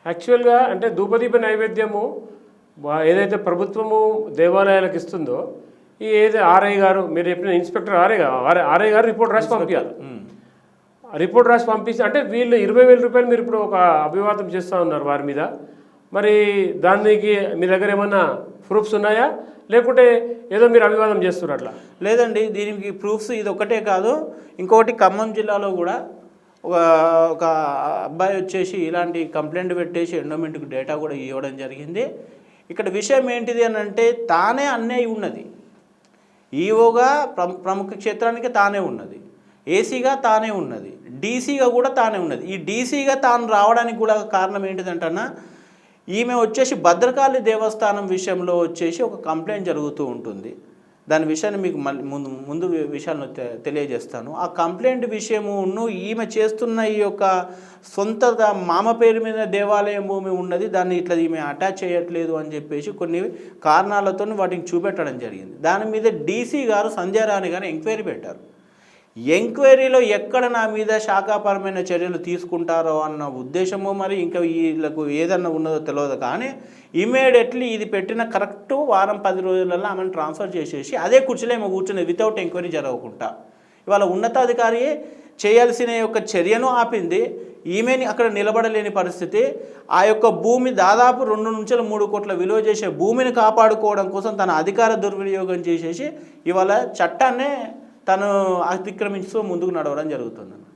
యాక్చువల్గా అంటే ధూపదీప నైవేద్యము ఏదైతే ప్రభుత్వము దేవాలయాలకు ఇస్తుందో ఈ ఏదైతే ఆర్ఐ గారు మీరు చెప్పిన ఇన్స్పెక్టర్ ఆర్ఐ గారు రిపోర్ట్ రాసి పంపించాలి. రిపోర్ట్ రాసి పంపిస్తే అంటే వీళ్ళు 20,000 రూపాయలు మీరు ఇప్పుడు ఒక అభివాదం చేస్తూ ఉన్నారు వారి మీద. మరి దానికి మీ దగ్గర ఏమన్నా ప్రూఫ్స్ ఉన్నాయా, లేకుంటే ఏదో మీరు అభివాదం చేస్తున్నారు అట్లా? లేదండి, దీనికి ప్రూఫ్స్ ఇది ఒకటే కాదు, ఇంకొకటి ఖమ్మం జిల్లాలో కూడా ఒక అబ్బాయి వచ్చేసి ఇలాంటి కంప్లైంట్ పెట్టేసి ఎండోమెంట్కి డేటా కూడా ఇవ్వడం జరిగింది. ఇక్కడ విషయం ఏంటిది అని అంటే తానే అన్నీ ఉన్నది, ఈఓగా ప్రముఖ క్షేత్రానికి తానే ఉన్నది, ఏసీగా తానే ఉన్నది, డీసీగా కూడా తానే ఉన్నది. ఈ డీసీగా తాను రావడానికి కూడా కారణం ఏంటిదంటన్నా ఈమె వచ్చేసి భద్రకాళి దేవస్థానం విషయంలో వచ్చేసి ఒక కంప్లైంట్ జరుగుతూ ఉంటుంది. దాని విషయాన్ని మీకు ముందు విషయాలను తెలియజేస్తాను. ఆ కంప్లైంట్ విషయమును ఈమె చేస్తున్న ఈ యొక్క సొంత మామ పేరు మీద దేవాలయం భూమి ఉన్నది, దాన్ని ఇట్లా ఈమె అటాచ్ చేయట్లేదు అని చెప్పేసి కొన్ని కారణాలతో వాటిని చూపెట్టడం జరిగింది. దాని మీద డీసీ గారు సంజయ్ రాణి గారు ఎంక్వైరీ పెట్టారు. ఎంక్వైరీలో ఎక్కడ నా మీద శాఖాపరమైన చర్యలు తీసుకుంటారో అన్న ఉద్దేశమో మరి ఇంకా వీళ్ళకు ఏదన్నా ఉన్నదో తెలియదు, కానీ ఇమీడియట్లీ ఇది పెట్టిన కరెక్ట్ వారం 10 రోజులలో ఆమెను ట్రాన్స్ఫర్ చేసేసి అదే కుర్చీలో ఏమో కూర్చున్నది వితౌట్ ఎంక్వైరీ జరగకుండా. ఇవాళ ఉన్నతాధికారి చేయాల్సిన యొక్క చర్యను ఆపింది, ఈమెని అక్కడ నిలబడలేని పరిస్థితి. ఆ యొక్క భూమి దాదాపు 2 నుంచి 3 కోట్ల విలువ చేసే భూమిని కాపాడుకోవడం కోసం తన అధికార దుర్వినియోగం చేసేసి ఇవాళ చట్టాన్నే తను అతిక్రమించుతూ ముందుకు నడవడం జరుగుతుంది.